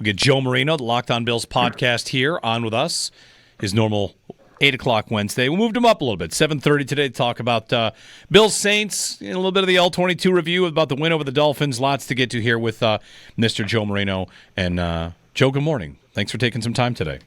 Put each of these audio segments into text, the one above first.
We get Joe Marino, the Locked On Bills podcast here, on with us. His normal 8 o'clock Wednesday. We moved him up a little bit. 7:30 today to talk about Bills Saints, and a little bit of the L22 review about the win over the Dolphins. Lots to get to here with Mr. Joe Marino. And Joe, good morning. Thanks for taking some time today.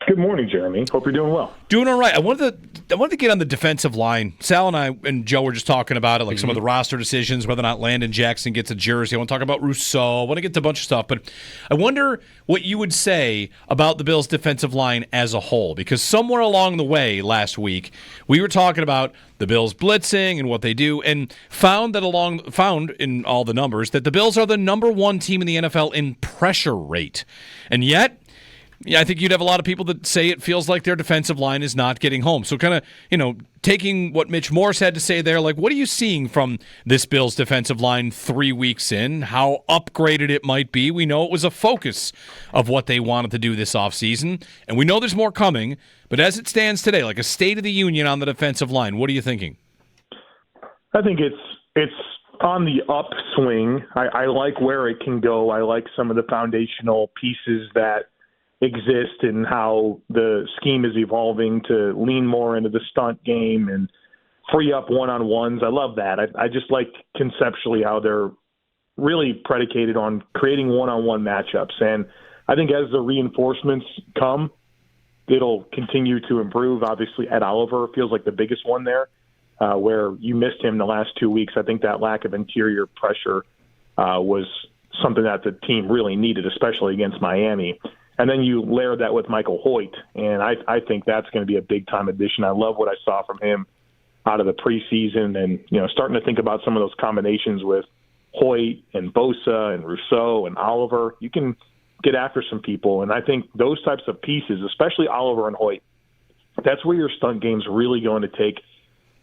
Good morning, Jeremy. Hope you're doing well. Doing all right. I wanted to get on the defensive line. Sal and I and Joe were just talking about it, like some of the roster decisions, whether or not Landon Jackson gets a jersey. I want to talk about Rousseau. I want to get to a bunch of stuff. But I wonder what you would say about the Bills' defensive line as a whole. Because somewhere along the way last week, we were talking about the Bills blitzing and what they do, and found in all the numbers that the Bills are the number one team in the NFL in pressure rate. And yet, I think you'd have a lot of people that say it feels like their defensive line is not getting home. So kind of, taking what Mitch Morse had to say there, like, what are you seeing from this Bills defensive line 3 weeks in? How upgraded it might be? We know it was a focus of what they wanted to do this offseason, and we know there's more coming. But as it stands today, like a state of the union on the defensive line, what are you thinking? I think it's on the upswing. I like where it can go. I like some of the foundational pieces that exist and how the scheme is evolving to lean more into the stunt game and free up one-on-ones. I love that. I just like conceptually how they're really predicated on creating one-on-one matchups. And I think as the reinforcements come, it'll continue to improve. Obviously, Ed Oliver feels like the biggest one there, where you missed him the last 2 weeks. I think that lack of interior pressure was something that the team really needed, especially against Miami. And then you layer that with Michael Hoyt, and I think that's going to be a big-time addition. I love what I saw from him out of the preseason, and starting to think about some of those combinations with Hoyt and Bosa and Rousseau and Oliver. You can get after some people, and I think those types of pieces, especially Oliver and Hoyt, that's where your stunt game's really going to take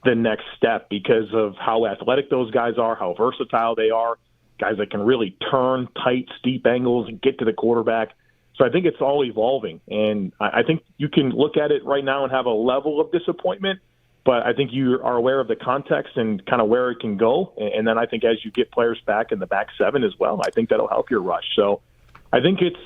the next step because of how athletic those guys are, how versatile they are, guys that can really turn tight, steep angles and get to the quarterback. So I think it's all evolving, and I think you can look at it right now and have a level of disappointment, but I think you are aware of the context and kind of where it can go. And then I think as you get players back in the back seven as well, I think that'll help your rush. So I think it's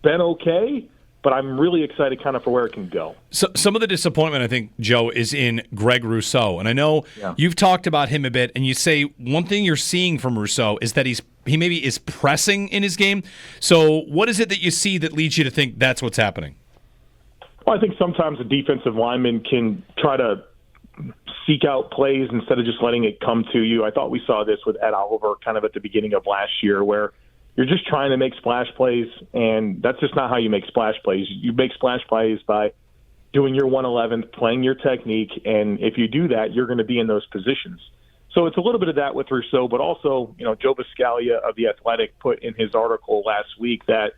been okay, but I'm really excited kind of for where it can go. So some of the disappointment, I think, Joe, is in Greg Rousseau. And I know you've talked about him a bit, and you say one thing you're seeing from Rousseau is that he maybe is pressing in his game. So what is it that you see that leads you to think that's what's happening? Well, I think sometimes a defensive lineman can try to seek out plays instead of just letting it come to you. I thought we saw this with Ed Oliver kind of at the beginning of last year where you're just trying to make splash plays, and that's just not how you make splash plays. You make splash plays by doing your 111th, playing your technique, and if you do that, you're going to be in those positions. So it's a little bit of that with Rousseau, but also, Joe Buscaglia of The Athletic put in his article last week that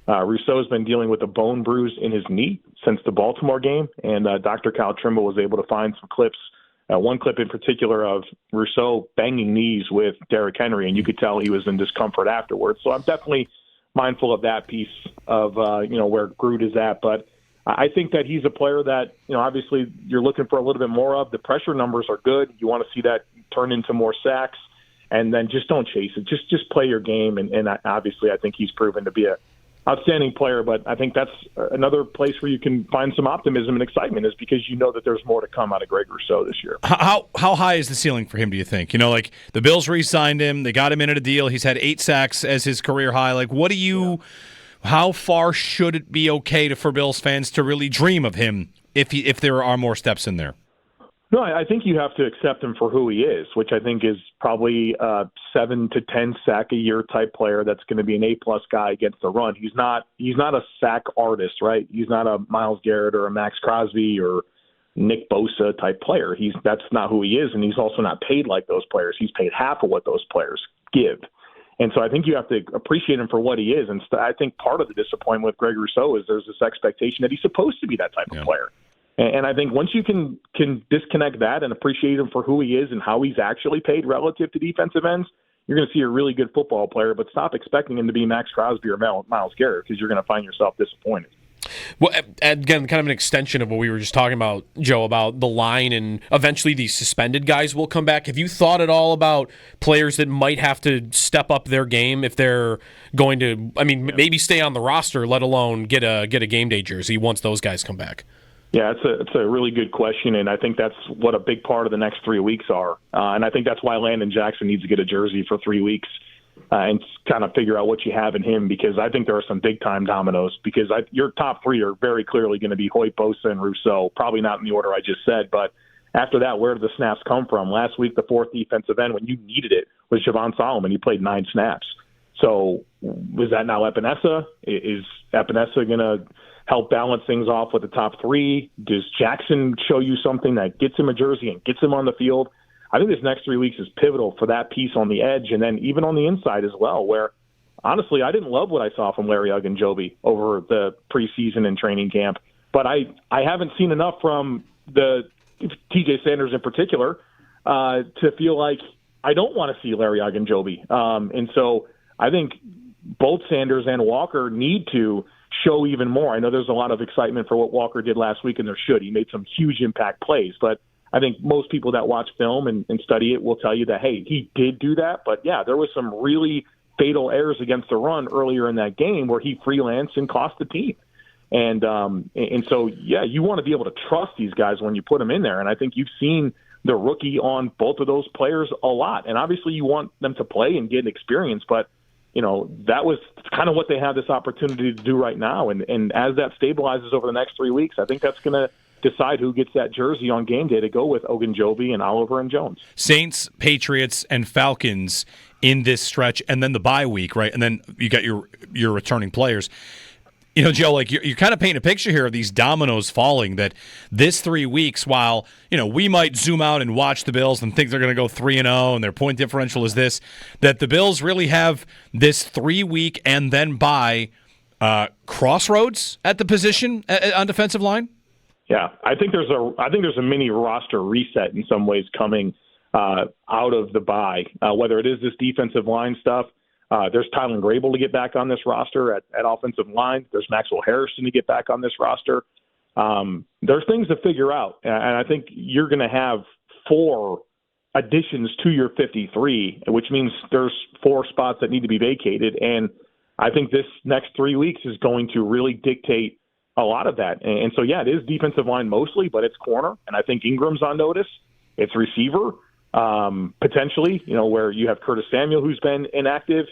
Rousseau's been dealing with a bone bruise in his knee since the Baltimore game, and Dr. Kyle Trimble was able to find some clips, one clip in particular of Rousseau banging knees with Derrick Henry, and you could tell he was in discomfort afterwards. So I'm definitely mindful of that piece of, where Groot is at, but I think that he's a player that, obviously you're looking for a little bit more of. The pressure numbers are good. You want to see that turn into more sacks, and then just don't chase it. Just play your game, and obviously I think he's proven to be a outstanding player, but I think that's another place where you can find some optimism and excitement is because you know that there's more to come out of Greg Rousseau this year. How high is the ceiling for him, do you think? Like the Bills re-signed him. They got him into a deal. He's had 8 sacks as his career high. Like, what do you how far should it be okay for Bills fans to really dream of him if there are more steps in there? No, I think you have to accept him for who he is, which I think is probably a 7 to 10 sack a year type player that's going to be an A-plus guy against the run. He's not a sack artist, right? He's not a Myles Garrett or a Max Crosby or Nick Bosa type player. That's not who he is, and he's also not paid like those players. He's paid half of what those players give. And so I think you have to appreciate him for what he is. And I think part of the disappointment with Greg Rousseau is there's this expectation that he's supposed to be that type of player. And I think once you can disconnect that and appreciate him for who he is and how he's actually paid relative to defensive ends, you're going to see a really good football player, but stop expecting him to be Max Crosby or Myles Garrett because you're going to find yourself disappointed. Well, again, kind of an extension of what we were just talking about, Joe, about the line and eventually these suspended guys will come back. Have you thought at all about players that might have to step up their game if they're going to, maybe stay on the roster, let alone get a game day jersey once those guys come back? Yeah, it's a really good question, and I think that's what a big part of the next 3 weeks are. And I think that's why Landon Jackson needs to get a jersey for 3 weeks and kind of figure out what you have in him, because I think there are some big-time dominoes, because your top three are very clearly going to be Hoyt, Bosa, and Rousseau, probably not in the order I just said, but after that, where did the snaps come from? Last week, the fourth defensive end, when you needed it, was Javon Solomon. He played 9 snaps. So was that now Epinesa? Is Epinesa going to help balance things off with the top three? Does Jackson show you something that gets him a jersey and gets him on the field? I think this next 3 weeks is pivotal for that piece on the edge, and then even on the inside as well, where honestly I didn't love what I saw from Larry Ogunjobi over the preseason and training camp, but I haven't seen enough from the TJ Sanders in particular to feel like I don't want to see Larry Ogunjobi. And so I think both Sanders and Walker need to show even more. I know there's a lot of excitement for what Walker did last week, and there should. He made some huge impact plays, but I think most people that watch film and study it will tell you that, hey, he did do that. But, yeah, there was some really fatal errors against the run earlier in that game where he freelanced and cost the team. And so, yeah, you want to be able to trust these guys when you put them in there. And I think you've seen the rookie on both of those players a lot. And obviously you want them to play and get experience, but that was kind of what they have this opportunity to do right now. And as that stabilizes over the next 3 weeks, I think that's going to decide who gets that jersey on game day to go with Ogunjobi and Oliver and Jones. Saints, Patriots, and Falcons in this stretch, and then the bye week, right? And then you got your returning players. Joe, like you're kind of painting a picture here of these dominoes falling, that this 3 weeks, while, we might zoom out and watch the Bills and think they're going to go 3-0 and their point differential is this, that the Bills really have this 3 week and then bye crossroads at the position on defensive line? Yeah, I think there's a mini roster reset in some ways coming out of the bye, whether it is this defensive line stuff. There's Tylen Grable to get back on this roster at offensive line. There's Maxwell Harrison to get back on this roster. There's things to figure out, and I think you're going to have 4 additions to your 53, which means there's 4 spots that need to be vacated. And I think this next 3 weeks is going to really dictate a lot of that. And so, yeah, it is defensive line mostly, but it's corner. And I think Ingram's on notice. It's receiver, potentially, where you have Curtis Samuel, who's been inactive.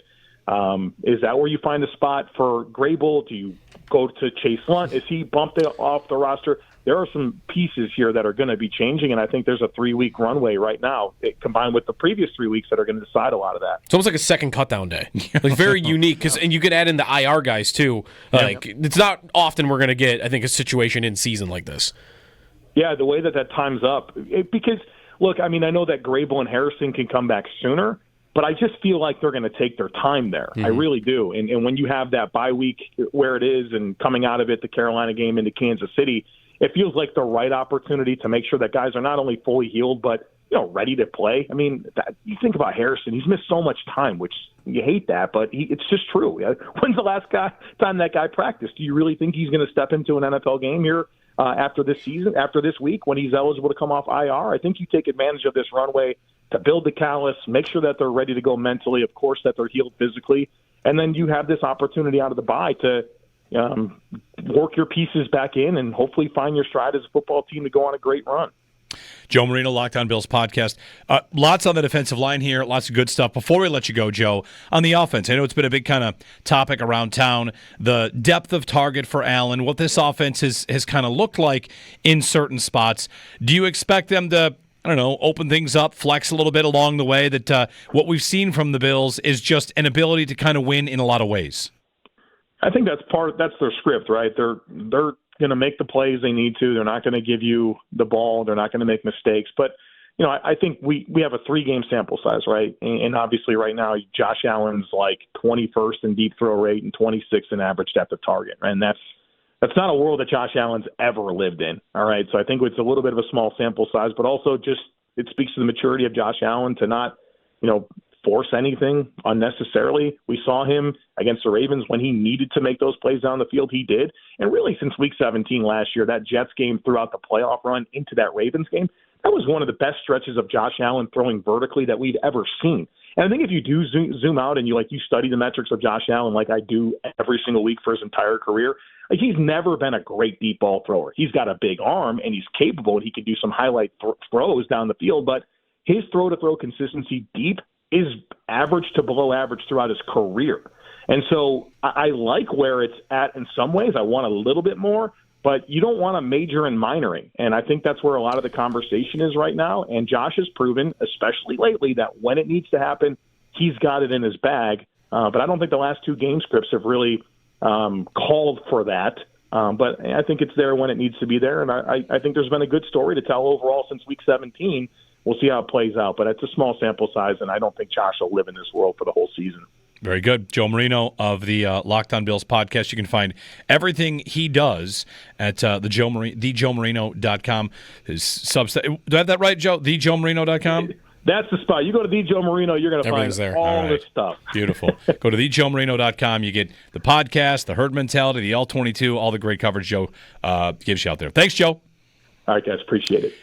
Is that where you find a spot for Grable? Do you go to Chase Lunt? Is he bumped off the roster? There are some pieces here that are going to be changing, and I think there's a 3 week runway right now, combined with the previous 3 weeks, that are going to decide a lot of that. It's almost like a second cutdown day, like very unique, and you could add in the IR guys too. It's not often we're going to get, I think, a situation in season like this. Yeah, the way that times up, because look, I know that Grable and Harrison can come back sooner, but I just feel like they're going to take their time there. Mm-hmm. I really do. And when you have that bye week where it is, and coming out of it, the Carolina game into Kansas City, it feels like the right opportunity to make sure that guys are not only fully healed, but ready to play. You think about Harrison; he's missed so much time, which you hate that, but it's just true. When's the last time that guy practiced? Do you really think he's going to step into an NFL game here after this season, after this week, when he's eligible to come off IR? I think you take advantage of this runway to build the callus, make sure that they're ready to go mentally, of course, that they're healed physically, and then you have this opportunity out of the bye to work your pieces back in and hopefully find your stride as a football team to go on a great run. Joe Marino, Locked On Bills podcast. Lots on the defensive line here, lots of good stuff. Before we let you go, Joe, on the offense, I know it's been a big kind of topic around town, the depth of target for Allen, what this offense has kind of looked like in certain spots. Do you expect them to, open things up, flex a little bit along the way, that what we've seen from the Bills is just an ability to kind of win in a lot of ways? I think that's their script, right? They're going to make the plays they need to. They're not going to give you the ball. They're not going to make mistakes. But, I think we have a 3-game sample size, right? And obviously right now Josh Allen's like 21st in deep throw rate and 26th in average depth of target. And that's not a world that Josh Allen's ever lived in, all right? So I think it's a little bit of a small sample size, but also just it speaks to the maturity of Josh Allen to not, force anything unnecessarily. We saw him against the Ravens when he needed to make those plays down the field. He did. And really since Week 17 last year, that Jets game throughout the playoff run into that Ravens game, that was one of the best stretches of Josh Allen throwing vertically that we've ever seen. And I think if you do zoom out and you study the metrics of Josh Allen like I do every single week for his entire career, he's never been a great deep ball thrower. He's got a big arm and he's capable and he can do some highlight throws down the field, but his throw-to-throw consistency deep is average to below average throughout his career. And so I like where it's at in some ways. I want a little bit more, but you don't want to major in minoring. And I think that's where a lot of the conversation is right now. And Josh has proven, especially lately, that when it needs to happen, he's got it in his bag. But I don't think the last two game scripts have really called for that. But I think it's there when it needs to be there. And I think there's been a good story to tell overall since Week 17. We'll see how it plays out. But it's a small sample size, and I don't think Josh will live in this world for the whole season. Very good. Joe Marino of the Locked On Bills podcast. You can find everything he does at thejoemarino.com. His Substack. Do I have that right, Joe? Thejoemarino.com? That's the spot. You go to the Joe Marino, you're going to find there. all this stuff. Beautiful. Go to thejoemarino.com. You get the podcast, the herd mentality, the L22, all the great coverage Joe gives you out there. Thanks, Joe. All right, guys. Appreciate it.